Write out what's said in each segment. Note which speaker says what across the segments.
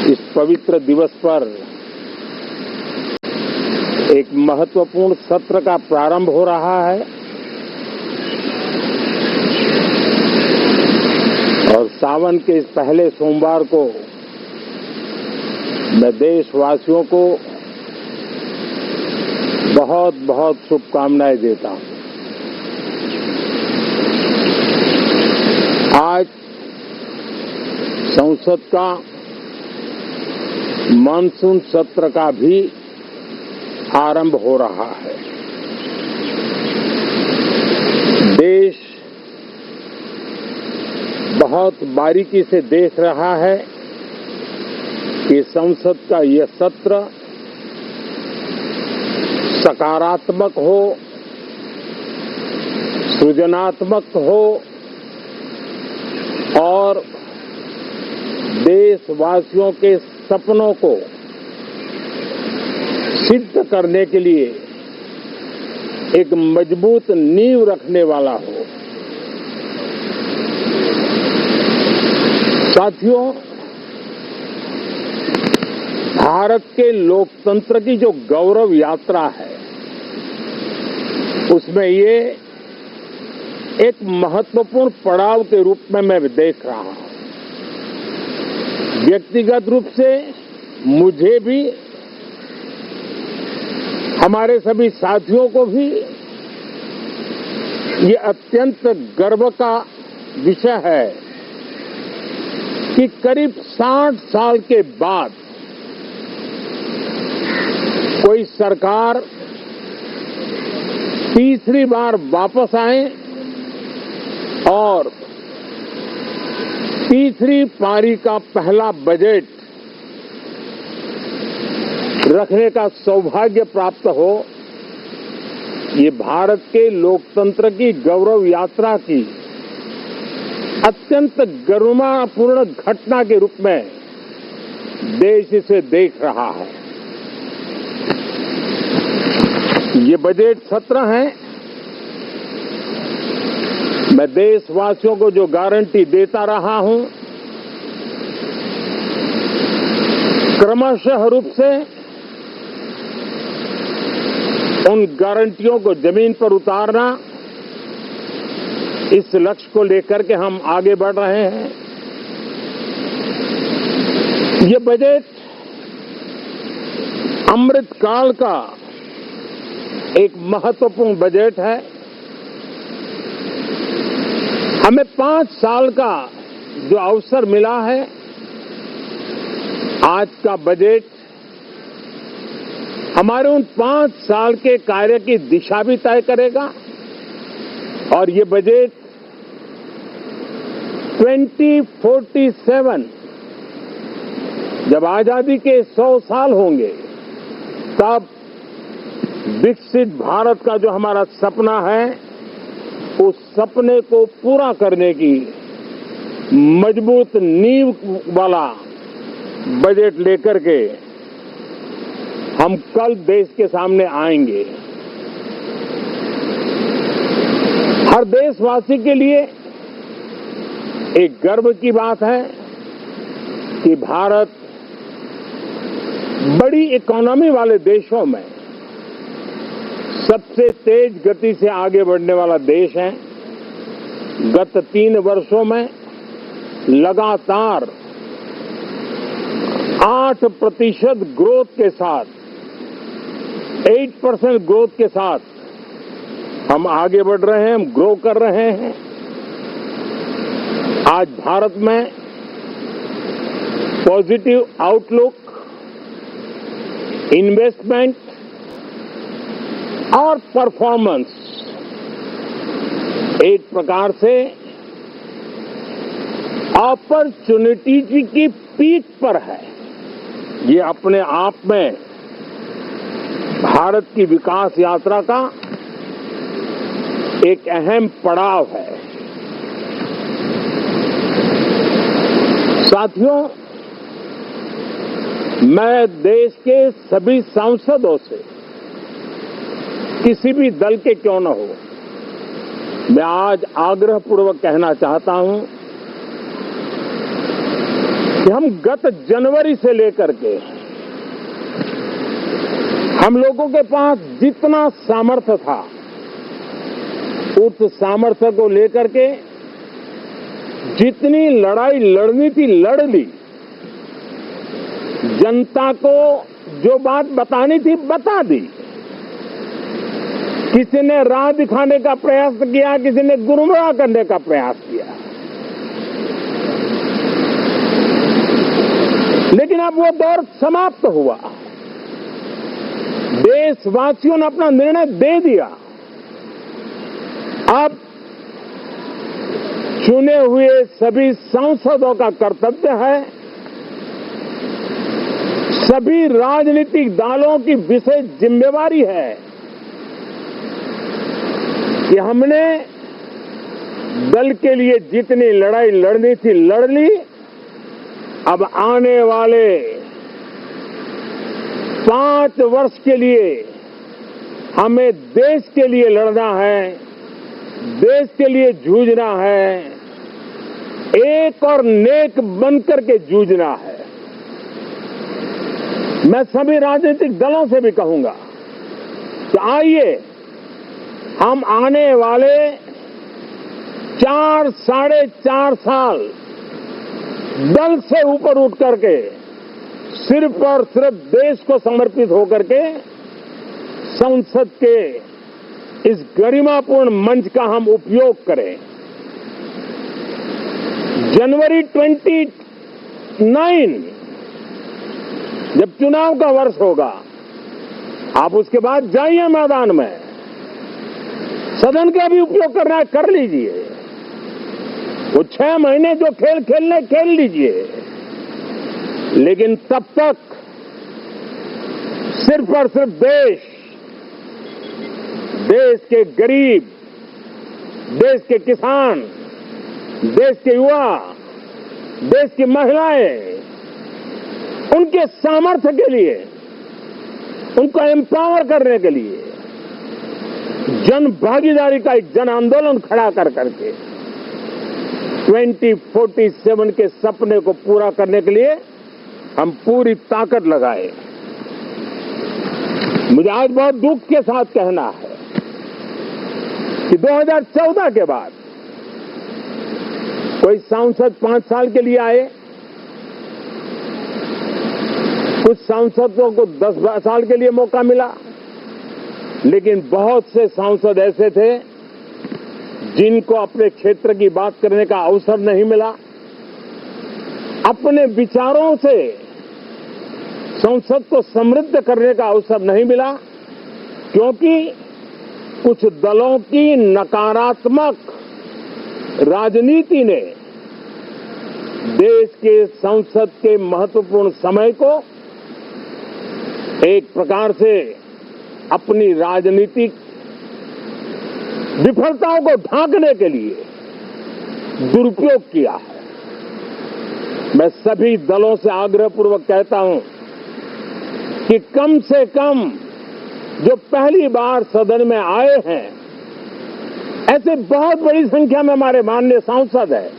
Speaker 1: इस पवित्र दिवस पर एक महत्वपूर्ण सत्र का प्रारंभ हो रहा है और सावन के इस पहले सोमवार को मैं देशवासियों को बहुत बहुत शुभकामनाएं देता हूं। आज संसद का मानसून सत्र का भी आरंभ हो रहा है। देश बहुत बारीकी से देख रहा है कि संसद का यह सत्र सकारात्मक हो, सृजनात्मक हो और देशवासियों के सपनों को सिद्ध करने के लिए एक मजबूत नींव रखने वाला हो। साथियों, भारत के लोकतंत्र की जो गौरव यात्रा है उसमें ये एक महत्वपूर्ण पड़ाव के रूप में मैं देख रहा हूं। व्यक्तिगत रूप से मुझे भी, हमारे सभी साथियों को भी ये अत्यंत गर्व का विषय है कि करीब 60 साल के बाद कोई सरकार तीसरी बार वापस आए और तीसरी पारी का पहला बजट रखने का सौभाग्य प्राप्त हो। ये भारत के लोकतंत्र की गौरव यात्रा की अत्यंत गरिमापूर्ण घटना के रूप में देश इसे देख रहा है। ये बजट सत्र है। मैं देशवासियों को जो गारंटी देता रहा हूं, क्रमशः रूप से उन गारंटियों को जमीन पर उतारना, इस लक्ष्य को लेकर के हम आगे बढ़ रहे हैं। ये बजट अमृतकाल का एक महत्वपूर्ण बजट है। हमें 5 साल का जो अवसर मिला है, आज का बजट हमारे उन 5 साल के कार्य की दिशा भी तय करेगा और ये बजट 2047 जब आजादी के 100 साल होंगे तब विकसित भारत का जो हमारा सपना है उस सपने को पूरा करने की मजबूत नींव वाला बजट लेकर के हम कल देश के सामने आएंगे। हर देशवासी के लिए एक गर्व की बात है कि भारत बड़ी इकोनॉमी वाले देशों में सबसे तेज गति से आगे बढ़ने वाला देश है। गत 3 वर्षों में लगातार 8% ग्रोथ के साथ, 8% ग्रोथ के साथ हम आगे बढ़ रहे हैं, हम ग्रो कर रहे हैं। आज भारत में पॉजिटिव आउटलुक, इन्वेस्टमेंट और परफॉर्मेंस एक प्रकार से अपॉर्चुनिटी की पीक पर है। ये अपने आप में भारत की विकास यात्रा का एक अहम पड़ाव है। साथियों, मैं देश के सभी सांसदों से, किसी भी दल के क्यों न हो, मैं आज आग्रहपूर्वक कहना चाहता हूं कि हम गत जनवरी से लेकर के हम लोगों के पास जितना सामर्थ्य था उस सामर्थ्य को लेकर के जितनी लड़ाई लड़नी थी लड़ ली। जनता को जो बात बतानी थी बता दी। किसी ने राह दिखाने का प्रयास किया, किसी ने गुमराह करने का प्रयास किया, लेकिन अब वो दौर समाप्त हुआ। देशवासियों ने अपना निर्णय दे दिया। अब चुने हुए सभी सांसदों का कर्तव्य है, सभी राजनीतिक दलों की विशेष जिम्मेवारी है कि हमने दल के लिए जितनी लड़ाई लड़नी थी लड़ ली। अब आने वाले 5 वर्ष के लिए हमें देश के लिए लड़ना है, देश के लिए जूझना है, एक और नेक बनकर के जूझना है। मैं सभी राजनीतिक दलों से भी कहूंगा कि आइए हम आने वाले 4 साढ़े 4 साल दल से ऊपर उठ करके सिर्फ और सिर्फ देश को समर्पित होकर के संसद के इस गरिमापूर्ण मंच का हम उपयोग करें। जनवरी 29 जब चुनाव का वर्ष होगा, आप उसके बाद जाइए मैदान में, सदन का भी उपयोग करना है कर लीजिए। वो 6 महीने जो खेल खेलने खेल लीजिए, लेकिन तब तक सिर्फ और सिर्फ देश के गरीब, देश के किसान, देश के युवा, देश की महिलाएं, उनके सामर्थ्य के लिए, उनको एम्पावर करने के लिए जन भागीदारी का एक जन आंदोलन खड़ा कर करके 2047 के सपने को पूरा करने के लिए हम पूरी ताकत लगाए। मुझे आज बहुत दुख के साथ कहना है कि 2014 के बाद कोई सांसद 5 साल के लिए आए, कुछ सांसदों को 10 साल के लिए मौका मिला, लेकिन बहुत से सांसद ऐसे थे जिनको अपने क्षेत्र की बात करने का अवसर नहीं मिला, अपने विचारों से संसद को समृद्ध करने का अवसर नहीं मिला, क्योंकि कुछ दलों की नकारात्मक राजनीति ने देश के संसद के महत्वपूर्ण समय को एक प्रकार से अपनी राजनीतिक विफलताओं को ढांकने के लिए दुरुपयोग किया है। मैं सभी दलों से आग्रहपूर्वक कहता हूं कि कम से कम जो पहली बार सदन में आए हैं, ऐसे बहुत बड़ी संख्या में हमारे माननीय सांसद हैं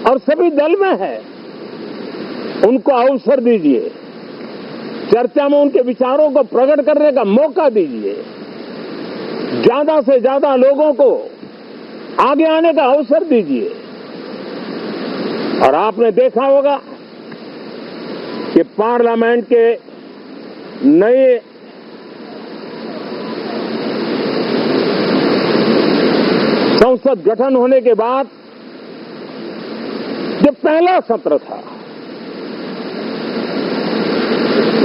Speaker 1: और सभी दल में है, उनको अवसर दीजिए, चर्चा में उनके विचारों को प्रकट करने का मौका दीजिए, ज्यादा से ज्यादा लोगों को आगे आने का अवसर दीजिए। और आपने देखा होगा कि पार्लियामेंट के नए संसद गठन होने के बाद जो पहला सत्र था,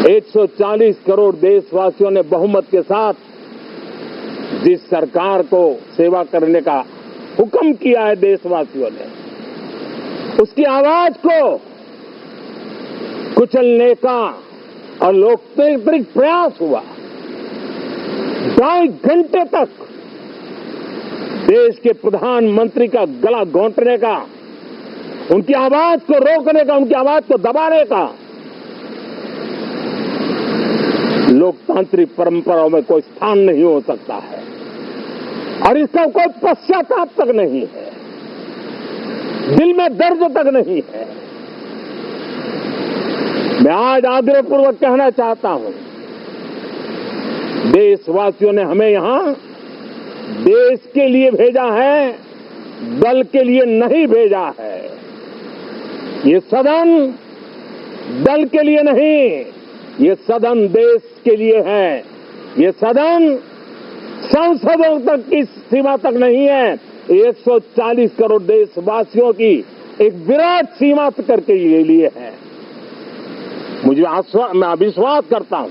Speaker 1: 140 करोड़ देशवासियों ने बहुमत के साथ जिस सरकार को सेवा करने का हुक्म किया है देशवासियों ने, उसकी आवाज को कुचलने का और लोकतांत्रिक प्रयास हुआ। 2.5 घंटे तक देश के प्रधानमंत्री का गला घोंटने का, उनकी आवाज को रोकने का, उनकी आवाज को दबाने का लोकतांत्रिक परंपराओं में कोई स्थान नहीं हो सकता है और इसका कोई पश्चाताप तक नहीं है, दिल में दर्द तक नहीं है। मैं आज आग्रहपूर्वक कहना चाहता हूं, देशवासियों ने हमें यहां देश के लिए भेजा है, दल के लिए नहीं भेजा है। ये सदन दल के लिए नहीं, ये सदन देश के लिए है। ये सदन संसदों तक की सीमा तक नहीं है, 140 करोड़ देशवासियों की एक विराट सीमा करके ये लिए है। मैं विश्वास करता हूं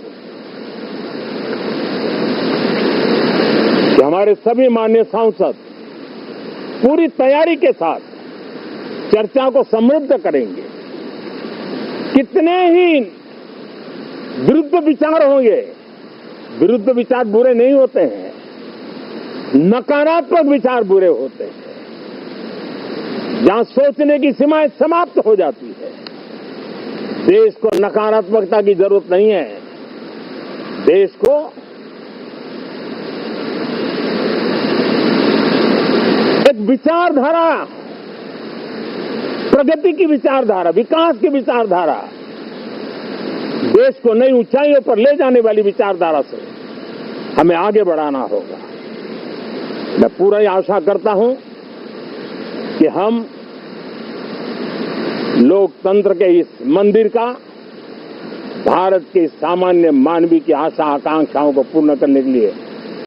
Speaker 1: कि हमारे सभी माननीय सांसद पूरी तैयारी के साथ चर्चा को समृद्ध करेंगे। कितने ही विरुद्ध विचार होंगे, विरुद्ध विचार बुरे नहीं होते हैं, नकारात्मक विचार बुरे होते हैं। जहां सोचने की सीमाएं समाप्त हो जाती है, देश को नकारात्मकता की जरूरत नहीं है। देश को एक विचारधारा, प्रगति की विचारधारा, विकास की विचारधारा, देश को नई ऊंचाइयों पर ले जाने वाली विचारधारा से हमें आगे बढ़ाना होगा। मैं पूरी आशा करता हूं कि हम लोकतंत्र के इस मंदिर का भारत के सामान्य मानवीय की आशा आकांक्षाओं को पूर्ण करने के लिए